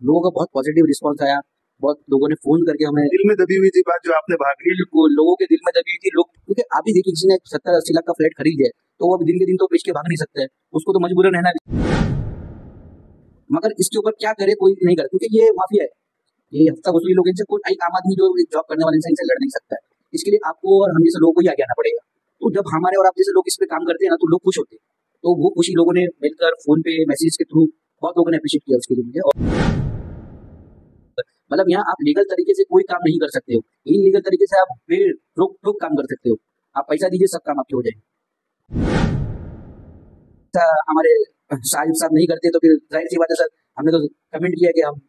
लोगों का बहुत पॉजिटिव रिस्पांस आया। बहुत लोगों ने फोन करके हमें, दिल में दबी हुई थी बात जो आपने भाग ली। बिल्कुल लोगों के दिल में दबी हुई थी। लोग, क्योंकि अभी देखिए किसी ने 70-80 लाख का फ्लैट खरीद है तो वो अब दिन के दिन तो बेच के भाग नहीं सकते, उसको तो मजबूरन रहना है। मगर इसके ऊपर क्या करे, कोई नहीं करे, क्योंकि ये माफिया है, ये हफ्ता वसूली लोग, इनसे कोई एक आम आदमी जो जॉब करने वाले इंसान इनसे लड़ नहीं सकता है। इसके लिए आपको और हम जैसे लोगों को ही आगे आना पड़ेगा। तो जब हमारे और आप जैसे लोग इस पे काम करते हैं ना, तो लोग खुश होते हैं। तो वो खुशी लोगों ने मिलकर फोन पे, मैसेज के थ्रू बहुत लोगों ने अप्रिशिएट किया उसके लिए मुझे। और मतलब यहाँ आप लीगल तरीके से कोई काम नहीं कर सकते हो, इनलीगल तरीके से आप रोक टोक काम कर सकते हो। आप पैसा दीजिए, सब काम आपके हो जाएंगे। हमारे साहब नहीं करते तो फिर जाहिर सी बात है सर, हमने तो कमेंट किया कि हम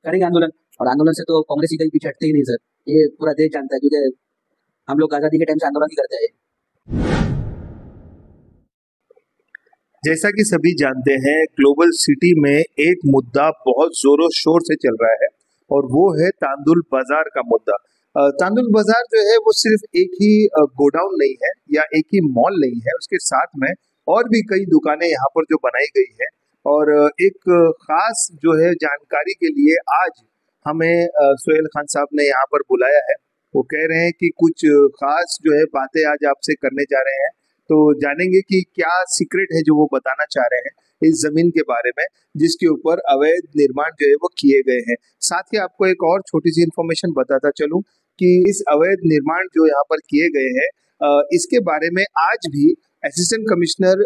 करेंगे आंदोलन, और आंदोलन से तो कांग्रेस ही कहीं पीछे हटते ही नहीं सर, ये पूरा देश जानता है, क्योंकि हम लोग आजादी के टाइम से आंदोलन ही करते हैं। जैसा कि सभी जानते हैं, ग्लोबल सिटी में एक मुद्दा बहुत जोरों शोर से चल रहा है और वो है तांदुल बाजार का मुद्दा। तांदुल बाजार जो है वो सिर्फ एक ही गोडाउन नहीं है या एक ही मॉल नहीं है, उसके साथ में और भी कई दुकानें यहाँ पर जो बनाई गई है। और एक खास जो है जानकारी के लिए आज हमें सोहेल खान साहब ने यहाँ पर बुलाया है। वो कह रहे हैं कि कुछ खास जो है बातें आज आपसे करने जा रहे हैं, तो जानेंगे कि क्या सीक्रेट है जो वो बताना चाह रहे हैं इस जमीन के बारे में जिसके ऊपर अवैध निर्माण जो है वो किए गए हैं। साथ ही आपको एक और छोटी सी इन्फॉर्मेशन बताता चलूं कि इस अवैध निर्माण जो यहाँ पर किए गए हैं, इसके बारे में आज भी असिस्टेंट कमिश्नर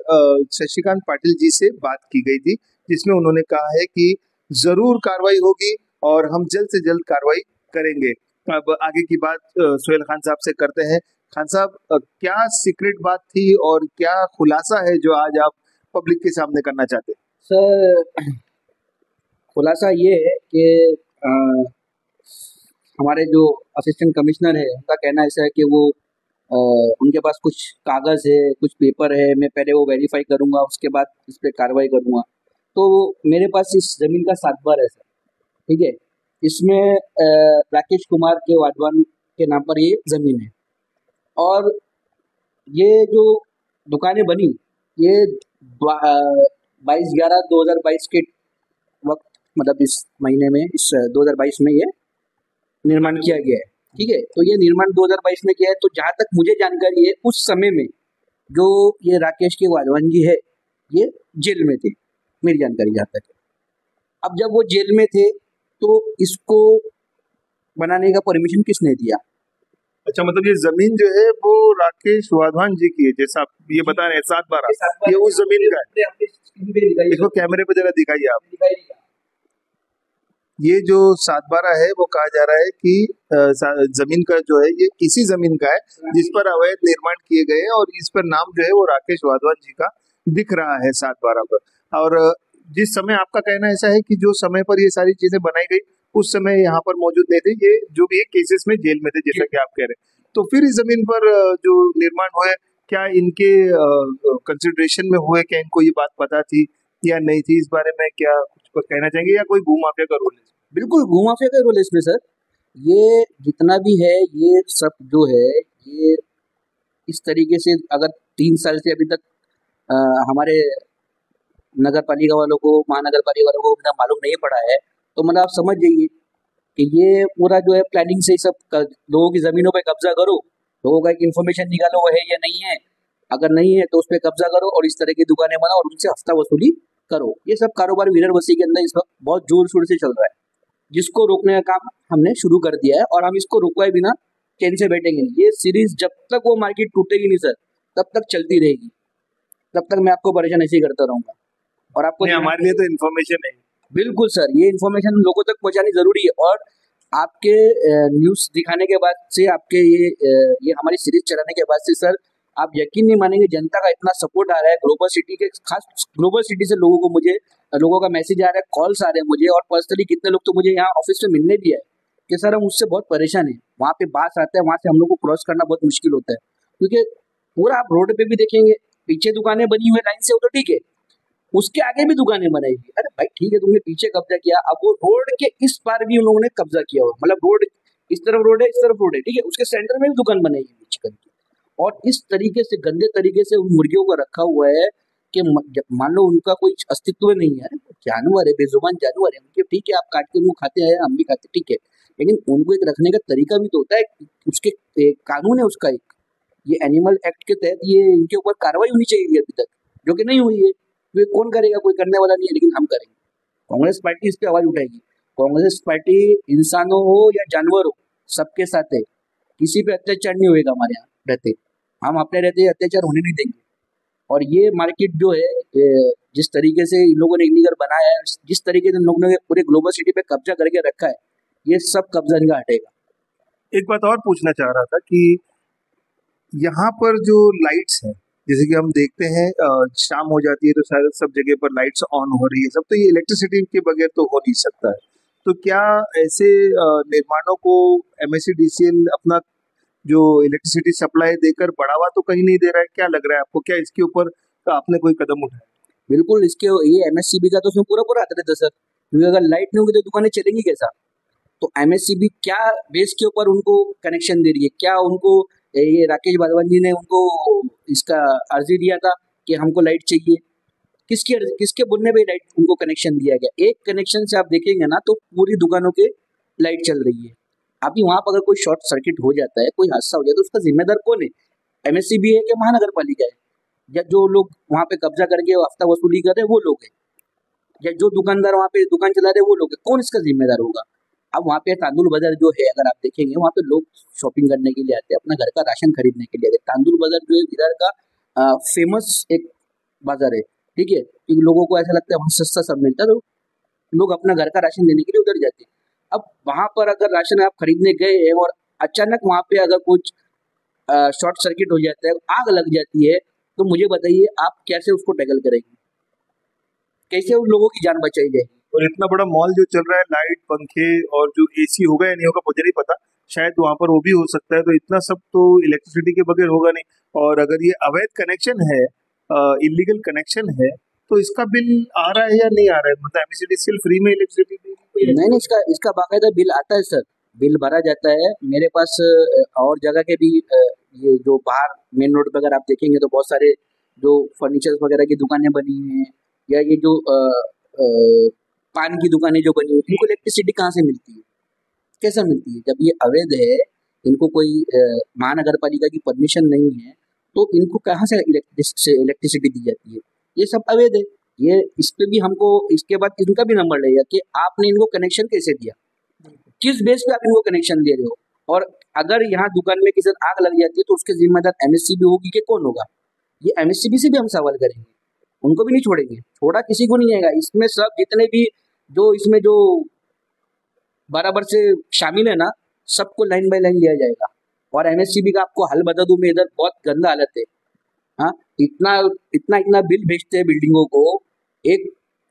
शशिकांत पाटिल जी से बात की गई थी, जिसमें उन्होंने कहा है कि जरूर कार्रवाई होगी और हम जल्द से जल्द कार्रवाई करेंगे। अब आगे की बात सोहेल खान साहब से करते हैं। खान साहब, क्या सीक्रेट बात थी और क्या खुलासा है जो आज आप पब्लिक के सामने करना चाहते हैं? सर, खुलासा ये है कि हमारे जो असिस्टेंट कमिश्नर है उनका कहना ऐसा है कि वो उनके पास कुछ कागज़ है, कुछ पेपर है, मैं पहले वो वेरीफाई करूँगा, उसके बाद इस पर कार्रवाई करूँगा। तो मेरे पास इस ज़मीन का 7 बार है सर, ठीक है। इसमें राकेश कुमार के वाधवान के नाम पर ये ज़मीन है, और ये जो दुकानें बनी ये 22/11/2022 के वक्त, मतलब इस महीने में, इस 2022 में ये निर्माण किया गया है, ठीक है। तो ये निर्माण 2022 में किया है। तो जहाँ तक मुझे जानकारी है, उस समय में जो ये राकेश के वाधवान जी है ये जेल में थे, मेरी जानकारी जहाँ तक है। अब जब वो जेल में थे तो इसको बनाने का परमिशन किसने दिया? अच्छा, मतलब ये जमीन जो है वो राकेश वाधवान जी की है, जैसा आप ये बता रहे हैं 7/12, ये उस जमीन का है। इसको कैमरे पे जरा दिखाइए आप। ये जो 7/12 है वो कहा जा रहा है कि जमीन का जो है ये इसी जमीन का है जिस पर अवैध निर्माण किए गए हैं, और इस पर नाम जो है वो राकेश वाधवान जी का दिख रहा है 7/12 पर। और जिस समय आपका कहना ऐसा है कि जो समय पर ये सारी चीजें बनाई गई उस समय यहाँ पर मौजूद नहीं थे, ये जो भी है केसेस में जेल में थे, जैसा कि आप कह रहे हैं। तो फिर इस जमीन पर जो निर्माण हुए, क्या इनके कंसिडरेशन में हुए, क्या इनको ये बात पता थी या नहीं थी? इस बारे में क्या कुछ कहना चाहेंगे या कोई भूमाफिया का रोल है? बिल्कुल घुमाफिया का रोल है इसमें सर। ये जितना भी है, ये सब जो है, ये इस तरीके से अगर 3 साल से अभी तक हमारे नगर पालिका वालों को, महानगर पालिका वालों को इतना मालूम नहीं पड़ा है, तो मतलब आप समझ जाइए कि ये पूरा जो है प्लानिंग से ही सब लोगों की ज़मीनों पे कब्जा करो, लोगों का एक इन्फॉर्मेशन निकालो वो है या नहीं है, अगर नहीं है तो उस पर कब्जा करो और इस तरह की दुकानें बनाओ और उनसे हफ्ता वसूली करो। ये सब कारोबार वीरर बस्ती के अंदर इस वक्त बहुत जोर शोर से चल रहा है, जिसको रोकने का काम हमने शुरू कर दिया है, और हम इसको रुकवाए बिना चैन से बैठेंगे नहीं। ये सीरीज जब तक वो मार्केट टूटेगी नहीं सर, तब तक चलती रहेगी, तब तक मैं आपको परेशान ऐसे ही करता रहूंगा। और आपको हमारे लिए तो इन्फॉर्मेशन है। बिल्कुल सर, ये इन्फॉर्मेशन लोगों तक पहुंचानी जरूरी है। और आपके न्यूज दिखाने के बाद से, आपके ये हमारी सीरीज चलाने के बाद से सर, आप यकीन नहीं मानेंगे, जनता का इतना सपोर्ट आ रहा है ग्लोबल सिटी के, खास ग्लोबल सिटी से लोगों का मैसेज आ रहा है, कॉल्स आ रहे हैं मुझे, और पर्सनली कितने लोग तो मुझे यहाँ ऑफिस में मिलने भी है कि सर हम उससे बहुत परेशान है, वहाँ पे बास आता है, वहाँ से हम लोग को क्रॉस करना बहुत मुश्किल होता है, क्योंकि पूरा आप रोड पे भी देखेंगे पीछे दुकानें बनी हुई लाइन से, वो तो ठीक है, उसके आगे भी दुकानें बनाएगी। अरे भाई ठीक है, तुमने पीछे कब्जा किया, अब वो रोड के इस पार भी उन लोगों ने कब्जा किया हुआ, मतलब रोड इस तरफ रोड है, इस तरफ रोड है, ठीक है, उसके सेंटर में भी दुकान बनाएगी चिकन की, और इस तरीके से गंदे तरीके से उन मुर्गियों को रखा हुआ है कि मान लो उनका कोई अस्तित्व नहीं है, जानवर है, बेजुबान जानवर है, उनके ठीक है आप काट के उनको खाते हैं, हम भी खाते ठीक है, लेकिन उनको एक रखने का तरीका भी तो होता है, उसके एक कानून है उसका एक। ये एनिमल एक्ट के तहत ये इनके ऊपर कार्रवाई होनी चाहिए थी अभी तक, जो कि नहीं हुई है। तो ये कौन करेगा? कोई करने वाला नहीं है, लेकिन हम करेंगे। कांग्रेस पार्टी इस पे आवाज उठाएगी। कांग्रेस पार्टी इंसानों हो या जानवर हो, सबके साथ है। किसी पे अत्याचार नहीं होएगा हमारे यहाँ रहते, हम अपने रहते अत्याचार होने नहीं देंगे। और ये मार्केट जो है, जिस तरीके से इन लोगों ने इलीगल बनाया है, जिस तरीके से इन लोगों ने पूरे ग्लोबल सिटी पे कब्जा करके रखा है, ये सब कब्जा इनका हटेगा। एक बात और पूछना चाह रहा था कि यहाँ पर जो लाइट्स हैं, जैसे कि हम देखते हैं शाम हो जाती है तो शायद सब जगह पर लाइट्स ऑन हो रही है सब, तो ये इलेक्ट्रिसिटी के बगैर तो हो नहीं सकता है। तो क्या ऐसे निर्माणों को MSEDCL अपना जो इलेक्ट्रिसिटी सप्लाई देकर बढ़ावा तो कहीं नहीं दे रहा है? क्या लग रहा है आपको, क्या इसके ऊपर आपने कोई कदम उठाया? बिल्कुल, इसके ये MSCB का तो उसमें पूरा पूरा हाथ रहता है सर, क्योंकि अगर लाइट नहीं होगी तो दुकानें चलेंगी कैसा? तो MSCB क्या बेस के ऊपर उनको कनेक्शन दे रही है? क्या उनको ये राकेश वाधवान जी ने उनको इसका अर्जी दिया था कि हमको लाइट चाहिए? किसके बोलने पे लाइट उनको कनेक्शन दिया गया? एक कनेक्शन से आप देखेंगे ना तो पूरी दुकानों के लाइट चल रही है। अभी वहां पर अगर कोई शॉर्ट सर्किट हो जाता है, कोई हादसा हो जाता है, तो उसका जिम्मेदार कौन है? MSCB है कि महानगर पालिका है? या जो लोग वहां पे कब्जा करके हफ्ता वसूली कर रहे हैं वो लोग हैं, या जो दुकानदार वहां पे दुकान चला रहे हैं वो लोग हैं? कौन इसका जिम्मेदार होगा? अब वहाँ पे तांदुल बाजार जो है, अगर आप देखेंगे वहाँ पे लोग शॉपिंग करने के लिए आते हैं, अपना घर का राशन खरीदने के लिए आते हैं। तांदुल बाजार जो है इधर का फेमस एक बाजार है, ठीक है, क्योंकि लोगों को ऐसा लगता है वहाँ सस्ता सब मिलता है, तो लोग अपना घर का राशन लेने के लिए उधर जाते हैं। अब वहां पर अगर राशन आप खरीदने गए हैं और अचानक वहां पे अगर कुछ शॉर्ट सर्किट हो जाता है, आग लग जाती है, तो मुझे बताइए आप कैसे उसको टैकल करेंगे? कैसे उन लोगों की जान बचाई जाएगी? और इतना बड़ा मॉल जो चल रहा है, लाइट पंखे और जो AC होगा या नहीं होगा मुझे नहीं पता, शायद वहां पर वो भी हो सकता है, तो इतना सब तो इलेक्ट्रिसिटी के बगैर होगा नहीं। और अगर ये अवैध कनेक्शन है, इलीगल कनेक्शन है, तो इसका बिल आ रहा है या नहीं आ रहा है? मतलब MSEDCL फ्री में इलेक्ट्रिसिटी दे रही है? नहीं नहीं, इसका इसका बाकायदा बिल आता है सर, बिल भरा जाता है मेरे पास। और जगह के भी ये जो बाहर मेन रोड पे अगर आप देखेंगे तो बहुत सारे जो फर्नीचर वगैरह की दुकानें बनी हैं, या ये जो पान की दुकानें जो बनी हुई, इनको इलेक्ट्रिसिटी कहाँ से मिलती है? कैसे मिलती है? जब ये अवैध है, इनको कोई महानगर पालिका की परमिशन नहीं है, तो इनको कहाँ से इलेक्ट्रिसिटी दी जाती है? ये सब अवैध है। ये इस पे भी हमको इसके बाद इनका भी नंबर लगेगा कि आपने इनको कनेक्शन कैसे दिया, किस बेस पे आप इनको कनेक्शन दे रहे हो। और अगर यहाँ दुकान में किसी आग लग जाती है तो उसके जिम्मेदार MSCB होगी कि कौन होगा? ये MSCB से भी हम सवाल करेंगे, उनको भी नहीं छोड़ेंगे, छोड़ा किसी को नहीं जाएगा। इसमें सब जितने भी जो इसमें जो बराबर से शामिल है ना, सबको लाइन बाय लाइन लिया जाएगा। और MSCB का आपको हाल बता दूं, मैं इधर बहुत गंदा हालत है। हाँ, इतना इतना इतना बिल भेजते हैं बिल्डिंगों को, एक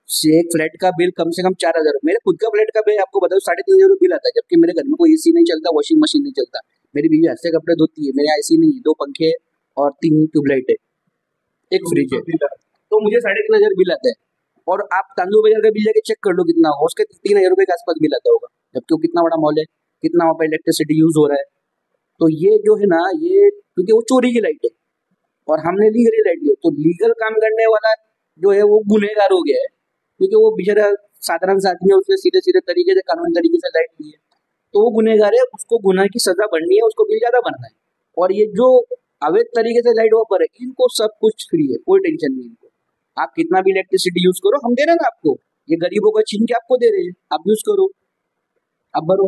से एक फ्लैट का बिल कम से कम 4,000। मेरे खुद का फ्लैट का बिल आपको बताओ 3,500 बिल आता है, जबकि मेरे घर में कोई AC नहीं चलता, वॉशिंग मशीन नहीं चलता, मेरी बीवी हाथ से कपड़े धोती है, मेरे यहाँ AC नहीं है, 2 पंखे और 3 ट्यूबलाइट है, एक फ्रिज है, तो मुझे 3,500 बिल आता है। और आप तांदुल बाजार का बिल जाके चेक कर लो कितना हो, उसके 3,000 रुपए के आसपास बिल आता होगा, जबकि वो कितना बड़ा मॉल है, कितना वहाँ पर इलेक्ट्रिसिटी यूज हो रहा है। तो ये जो है ना, ये क्योंकि वो चोरी की लाइट है और हमने लीगली लाइट ली, तो लीगल काम करने वाला जो है वो गुनहगार हो गया है, क्योंकि वो बेचारा साधारण सा आदमी है, उसने सीधे सीधे तरीके से कानूनी तरीके से लाइट ली है, तो वो गुनहगार है, उसको गुनाह की सजा बढ़नी है, उसको बिल ज्यादा भरना है। और ये जो अवैध तरीके से लाइट वापर है, इनको सब कुछ फ्री है, कोई टेंशन नहीं इनको। आप कितना भी इलेक्ट्रिसिटी यूज करो, हम दे रहे हैं ना आपको, ये गरीबों का छीन के आपको दे रहे हैं, आप यूज करो, आप भरो।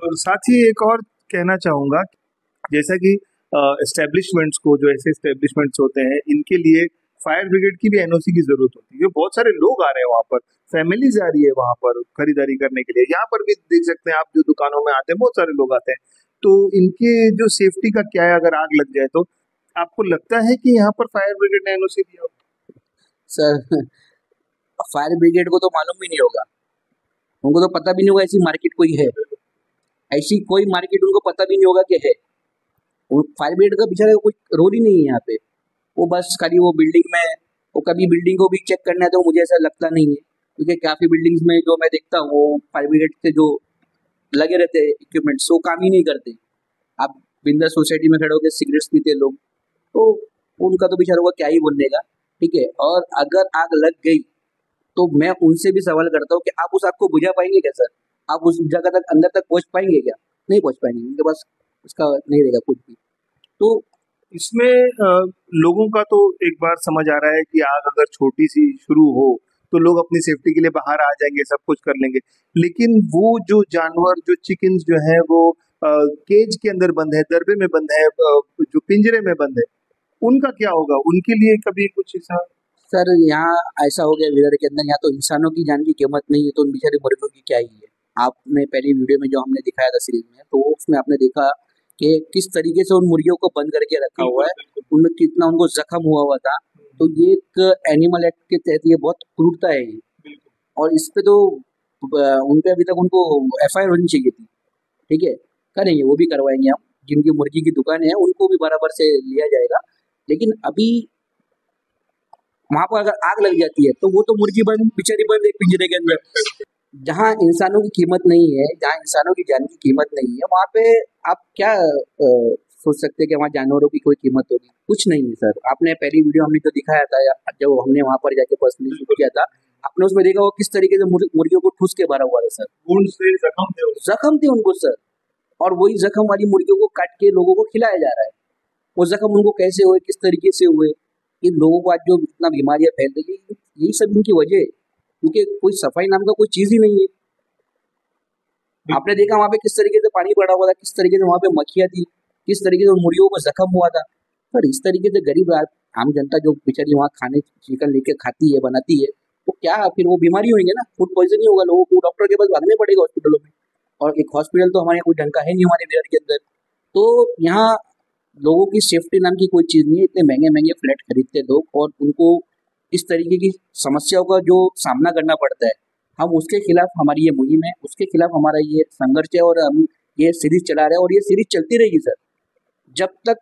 और साथ ही एक और कहना चाहूंगा, जैसा कि एस्टेब्लिशमेंट्स को, जो ऐसे एस्टेब्लिशमेंट्स होते हैं, इनके लिए फायर ब्रिगेड की भी NOC की जरूरत होती है। बहुत सारे लोग आ रहे हैं वहाँ पर, फैमिलीज आ रही है वहाँ पर खरीदारी करने के लिए। यहाँ पर भी देख सकते हैं आप, जो दुकानों में आते हैं बहुत सारे लोग आते हैं, तो इनके जो सेफ्टी का क्या है, अगर आग लग जाए तो आपको लगता है कि यहाँ पर फायर ब्रिगेड ने NOC दिया? सर, फायर ब्रिगेड को तो मालूम भी नहीं होगा, उनको तो पता भी नहीं होगा ऐसी मार्केट कोई है, ऐसी कोई मार्केट उनको पता भी नहीं होगा कि है। फायर ब्रिगेड का बेचारे कोई रोल ही नहीं है यहाँ पे, वो बस खाली वो बिल्डिंग में, वो कभी बिल्डिंग को भी चेक करना है तो मुझे ऐसा लगता नहीं है, क्योंकि काफी बिल्डिंग्स में जो मैं देखता हूँ, वो फायर ब्रिगेड के जो लगे रहते हैं इक्विपमेंट्स, वो काम ही नहीं करते। आप बिंदा सोसाइटी में खड़े होकर सिगरेट्स पीते लोग, तो उनका तो बेचारों का क्या ही बोलने का। ठीक है, और अगर आग लग गई तो मैं उनसे भी सवाल करता हूँ कि आप उस आग को बुझा पाएंगे क्या सर? आप उस जगह तक अंदर तक पहुंच पाएंगे क्या? नहीं पहुंच पाएंगे, उनके पास उसका नहीं रहेगा कुछ भी। तो इसमें लोगों का तो एक बार समझ आ रहा है कि आग अगर छोटी सी शुरू हो तो लोग अपनी सेफ्टी के लिए बाहर आ जाएंगे, सब कुछ कर लेंगे। लेकिन वो जो जानवर, जो चिकन्स जो है वो केज के अंदर बंद है, दरबे में बंद है, जो पिंजरे में बंद है, उनका क्या होगा? उनके लिए कभी कुछ ऐसा? सर यहाँ ऐसा हो गया विदर के अंदर, यहाँ तो इंसानों की जान की कीमत नहीं है तो उन बेचारे मुर्गों की क्या ही है। आपने पहली वीडियो में जो हमने दिखाया था सीरीज में, तो उसमें आपने देखा कि किस तरीके से उन मुर्गियों को बंद करके रखा हुआ बिल्कुल, है, बिल्कुल, उनमें कितना उनको जख्म हुआ हुआ था। तो ये एक एनिमल एक्ट के तहत ये बहुत क्रूरता है ये, बिल्कुल। और इस पे तो उन पे अभी तक उनको एफआईआर होनी चाहिए थी। ठीक है, करेंगे, वो भी करवाएंगे हम। जिनकी मुर्गी की दुकान है उनको भी बराबर से लिया जाएगा। लेकिन अभी वहां पर अगर आग लग जाती है तो वो तो मुर्गी बंद, बेचारी बंद एक पिंजरे के अंदर। जहाँ इंसानों की कीमत नहीं है, जहाँ इंसानों की जान की कीमत नहीं है, वहाँ पे आप क्या सोच सकते हैं कि वहाँ जानवरों की कोई कीमत होगी? कुछ नहीं है सर। आपने पहली वीडियो हमने जो दिखाया था, या जब हमने वहाँ पर जाके पर्सनली शूट किया था, आपने उसमें देखा वो किस तरीके से मुर्गियों को ठूस के मारा हुआ था सर। खून से जख्म थे उसको। जख्म थे उनको सर, और वही जख्म वाली मुर्गियों को काट के लोगों को खिलाया जा रहा है। वो जख्म उनको कैसे हुए, किस तरीके से हुए? इन लोगों को आज जो इतना बीमारियां फैल रही है, यही सब इनकी वजह है, क्योंकि कोई सफाई नाम का कोई चीज ही नहीं है। आपने देखा वहां पे किस तरीके से पानी पड़ा हुआ था, किस तरीके से वहां पे मक्खियां थी, किस तरीके से मुर्गियों को जख्म हुआ था। पर इस तरीके से गरीब आम जनता जो बेचारी वहाँ खाने चिकन लेके खाती है, बनाती है, तो क्या फिर वो बीमारी होंगे ना, फूड पॉइजनिंग होगा, लोगों को डॉक्टर के पास भागने पड़ेगा हॉस्पिटलों में। और एक हॉस्पिटल तो हमारे यहाँ कोई ढंग का है नहीं हमारे बिहार के अंदर। तो यहाँ लोगों की सेफ्टी नाम की कोई चीज नहीं है। इतने महंगे महंगे फ्लैट खरीदते हैं लोग, और उनको इस तरीके की समस्याओं का जो सामना करना पड़ता है, हम उसके खिलाफ, हमारी ये मुहिम है, उसके खिलाफ हमारा ये संघर्ष है, और हम ये सीरीज चला रहे हैं, और ये सीरीज चलती रहेगी सर। जब तक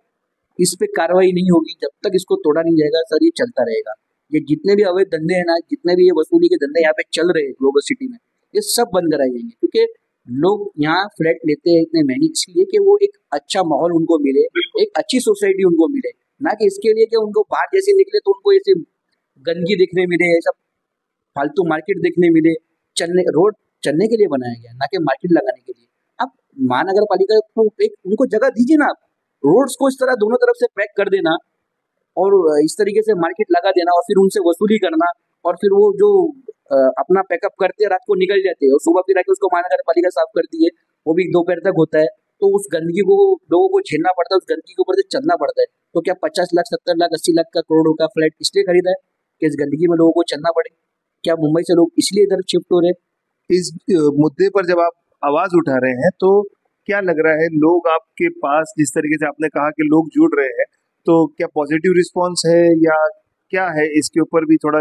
इस पे कार्रवाई नहीं होगी, जब तक इसको तोड़ा नहीं जाएगा सर, ये चलता रहेगा। ये जितने भी अवैध धंधे हैं ना, जितने भी ये वसूली के धंधे यहाँ पे चल रहे हैं ग्लोबल सिटी में, ये सब बंद कराए जाएंगे। क्योंकि लोग यहाँ फ्लैट लेते हैं इतने महंगे इसलिए कि वो एक अच्छा माहौल उनको मिले, एक अच्छी सोसाइटी उनको मिले, ना कि इसके लिए कि उनको बाहर जैसे निकले तो उनको ऐसे गंदगी देखने मिले, ऐसा फालतू मार्केट देखने मिले। चलने रोड चलने के लिए बनाया गया, ना कि मार्केट लगाने के लिए। आप महानगर पालिका को एक उनको जगह दीजिए ना, आप रोड्स को इस तरह दोनों तरफ से पैक कर देना, और इस तरीके से मार्केट लगा देना, और फिर उनसे वसूली करना, और फिर वो जो अपना पैकअप करते हैं, रात को निकल जाते हैं, और सुबह फिर आके उसको महानगर पालिका साफ करती है। वो भी दोपहर तक होता है, तो उस गंदगी को लोगों को झेलना पड़ता है, उस गंदगी के ऊपर से चलना पड़ता है। तो क्या 50 लाख, 70 लाख, 80 लाख का, करोड़ों का फ्लैट इसलिए खरीदा है कि इस गंदगी में लोगों को चलना पड़े? क्या मुंबई से लोग इसलिए इधर शिफ्ट हो रहे हैं? इस मुद्दे पर जब आप आवाज उठा रहे हैं तो क्या लग रहा है, लोग आपके पास जिस तरीके से आपने कहा कि लोग जुड़ रहे हैं, तो क्या पॉजिटिव रिस्पांस है या क्या है? इसके ऊपर भी थोड़ा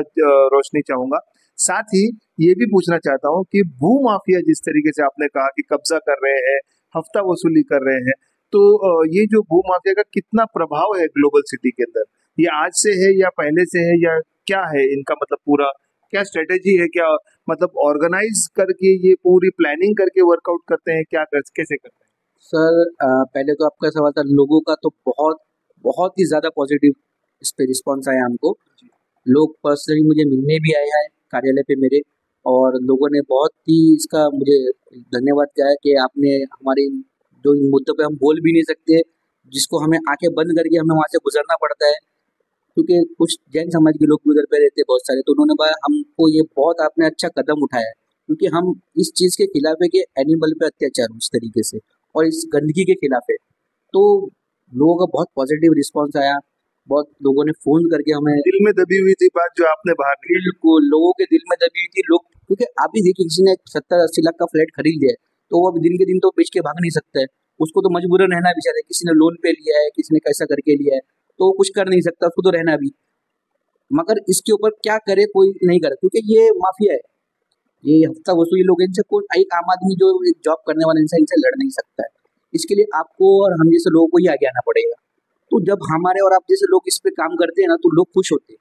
रोशनी चाहूंगा। साथ ही ये भी पूछना चाहता हूँ कि भू माफिया जिस तरीके से आपने कहा कि कब्जा कर रहे हैं, हफ्ता वसूली कर रहे हैं, तो ये जो भू माफिया का कितना प्रभाव है ग्लोबल सिटी के अंदर? ये आज से है या पहले से है, या क्या है इनका मतलब पूरा क्या स्ट्रेटेजी है? क्या मतलब ऑर्गेनाइज करके ये पूरी प्लानिंग करके वर्कआउट करते हैं? क्या कर कैसे करते हैं? सर पहले तो आपका सवाल था लोगों का, तो बहुत बहुत ही ज़्यादा पॉजिटिव इस पे रिस्पॉन्स आया हमको। लोग पर्सनली मुझे मिलने भी आए हैं कार्यालय पे मेरे, और लोगों ने बहुत ही इसका मुझे धन्यवाद किया है कि आपने हमारे जो इन मुद्दों पे हम बोल भी नहीं सकते, जिसको हमें आंखें बंद करके हमें वहाँ से गुजरना पड़ता है, क्योंकि कुछ जैन समाज के लोग भी उधर पे रहते हैं बहुत सारे। तो उन्होंने कहा हमको ये बहुत आपने अच्छा कदम उठाया है, क्योंकि हम इस चीज़ के खिलाफ है कि एनिमल पे अत्याचार हो इस तरीके से, और इस गंदगी के खिलाफ है। तो लोगों का बहुत पॉजिटिव रिस्पॉन्स आया, बहुत लोगों ने फ़ोन करके हमें, दिल में दबी हुई थी बात जो आपने बाहर निकाली। बिल्कुल लोगों के दिल में दबी हुई थी। लोग, क्योंकि आप ही देखिए, किसी ने 70-80 लाख का फ्लैट खरीद लिया है, तो वो अब दिन के दिन तो बेच के भाग नहीं सकता है, उसको तो मजबूरन रहना भी चाहिए। किसी ने लोन पे लिया है, किसी ने कैसा करके लिया है, तो वो कुछ कर नहीं सकता, उसको तो रहना भी। मगर इसके ऊपर क्या करे, कोई नहीं करे, क्योंकि ये माफिया है, ये हफ्ता वसूली लोग। इनसे कोई एक आम आदमी जो एक जॉब करने वाला इंसान इनसे लड़ नहीं सकता है। इसके लिए आपको और हम जैसे लोगों को ही आगे आना पड़ेगा। तो जब हमारे और आप जैसे लोग इस पे काम करते हैं ना, तो लोग खुश होते हैं।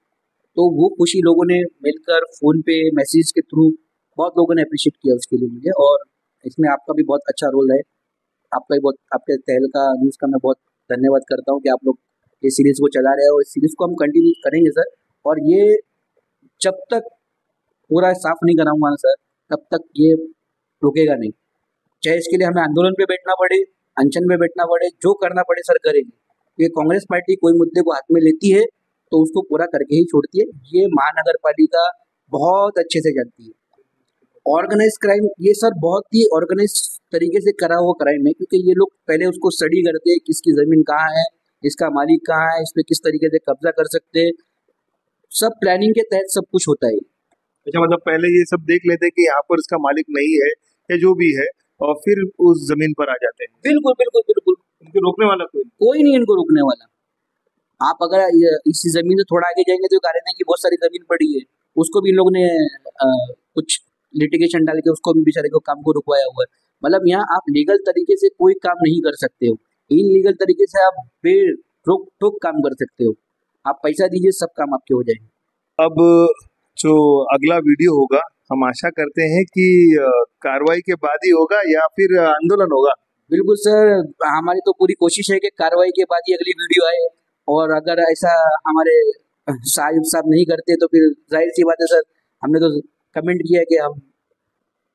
तो वो खुशी लोगों ने मिलकर फ़ोन पे, मैसेज के थ्रू, बहुत लोगों ने अप्रिशिएट किया उसके लिए मुझे, और इसमें आपका भी बहुत अच्छा रोल है। आपका भी बहुत, आपके तहलका न्यूज़ का मैं बहुत धन्यवाद करता हूँ कि आप लोग ये सीरीज़ को चला रहे हो, और इस सीरीज़ को हम कंटिन्यू करेंगे सर। और ये जब तक पूरा साफ नहीं कराऊंगा ना सर, तब तक ये रुकेगा नहीं। चाहे इसके लिए हमें आंदोलन पे बैठना पड़े, अनशन पे बैठना पड़े, जो करना पड़े सर करेंगे। ये कांग्रेस पार्टी कोई मुद्दे को हाथ में लेती है तो उसको पूरा करके ही छोड़ती है। ये महानगर पालिका बहुत अच्छे से जानती है। ऑर्गेनाइज क्राइम ये सर बहुत ही ऑर्गेनाइज तरीके से करा हुआ क्राइम है, क्योंकि ये लोग पहले उसको स्टडी करते हैं, किसकी जमीन कहाँ है, इसका मालिक कहाँ है, इस पे किस तरीके से कब्जा कर सकते हैं। सब प्लानिंग के तहत सब कुछ होता है। अच्छा, मतलब पहले ये सब देख लेते हैं कि यहाँ पर इसका मालिक नहीं है या जो भी है, और फिर उस जमीन पर आ जाते हैं। बिल्कुल बिल्कुल बिल्कुल, उनको रोकने वाला कोई नहीं इनको रोकने वाला। आप अगर इसी जमीन से थोड़ा आगे जाएंगे तो गार्डन की बहुत सारी जमीन पड़ी है, उसको भी इन लोगों ने कुछ लिटिगेशन डाल के उसको भी बेचारे को काम को रुकवाया हुआ है। मतलब यहाँ आप लीगल तरीके से कोई काम नहीं कर सकते हो, इनलीगल तरीके से आप बे रोक टोक काम कर सकते हो। आप पैसा दीजिए, सब काम आपके हो जाएंगे। अब जो अगला वीडियो होगा, हम आशा करते हैं कि कार्रवाई के बाद ही होगा या फिर आंदोलन होगा। बिल्कुल सर, हमारी तो पूरी कोशिश है कि कार्रवाई के बाद ही अगली वीडियो आए, और अगर ऐसा हमारे साहब नहीं करते तो फिर जाहिर सी बात है सर, हमने तो कमेंट किया है कि हम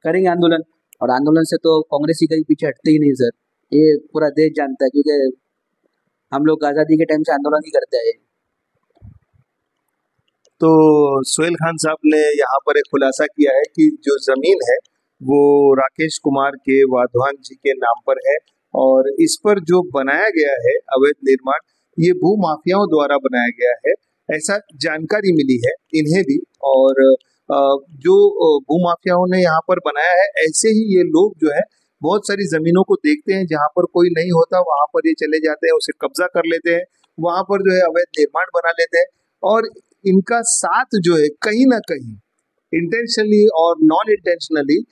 करेंगे आंदोलन, और आंदोलन से तो कांग्रेस ही कहीं पीछे हटते ही नहीं सर। ये पूरा देश जानता है, क्योंकि हम लोग आज़ादी के टाइम से आंदोलन ही करते आए। तो सोहेल खान साहब ने यहाँ पर एक खुलासा किया है कि जो जमीन है वो राकेश कुमार के वाधवान जी के नाम पर है, और इस पर जो बनाया गया है अवैध निर्माण, ये भू माफियाओं द्वारा बनाया गया है, ऐसा जानकारी मिली है इन्हें भी। और जो भू माफियाओं ने यहाँ पर बनाया है, ऐसे ही ये लोग जो है बहुत सारी जमीनों को देखते हैं, जहाँ पर कोई नहीं होता वहां पर ये चले जाते हैं, उसे कब्जा कर लेते हैं, वहां पर जो है अवैध निर्माण बना लेते हैं। और इनका साथ जो है कहीं ना कहीं इंटेंशनली और नॉन इंटेंशनली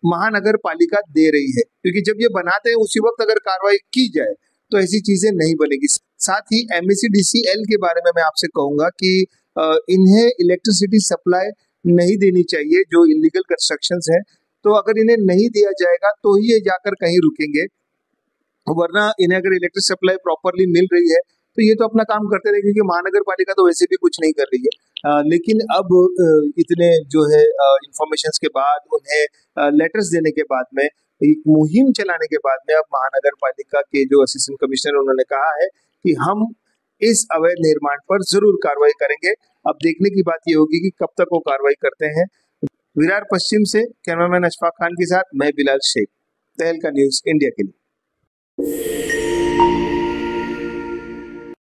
महानगर पालिका दे रही है, क्योंकि जब ये बनाते हैं उसी वक्त अगर कार्रवाई की जाए तो ऐसी चीजें नहीं बनेगी। साथ ही MECDCL के बारे में मैं आपसे कहूंगा कि इन्हें इलेक्ट्रिसिटी सप्लाई नहीं देनी चाहिए जो इलीगल कंस्ट्रक्शंस है। तो अगर इन्हें नहीं दिया जाएगा तो ही ये जाकर कहीं रुकेंगे, वरना इन्हें अगर इलेक्ट्रिक सप्लाई प्रॉपरली मिल रही है तो ये तो अपना काम करते रहेंगे, क्योंकि महानगर पालिका तो वैसे भी कुछ नहीं कर रही है। लेकिन अब इतने जो है इंफॉर्मेशन के बाद, उन्हें लेटर्स देने के बाद में, एक मुहिम चलाने के बाद में, अब महानगर पालिका के जो असिस्टेंट कमिश्नर उन्होंने कहा है कि हम इस अवैध निर्माण पर जरूर कार्रवाई करेंगे। अब देखने की बात ये होगी कि कब तक वो कार्रवाई करते हैं। विरार पश्चिम से कैमरामैन अशफाक खान के साथ मैं बिलाल शेख, तहलका न्यूज इंडिया के लिए।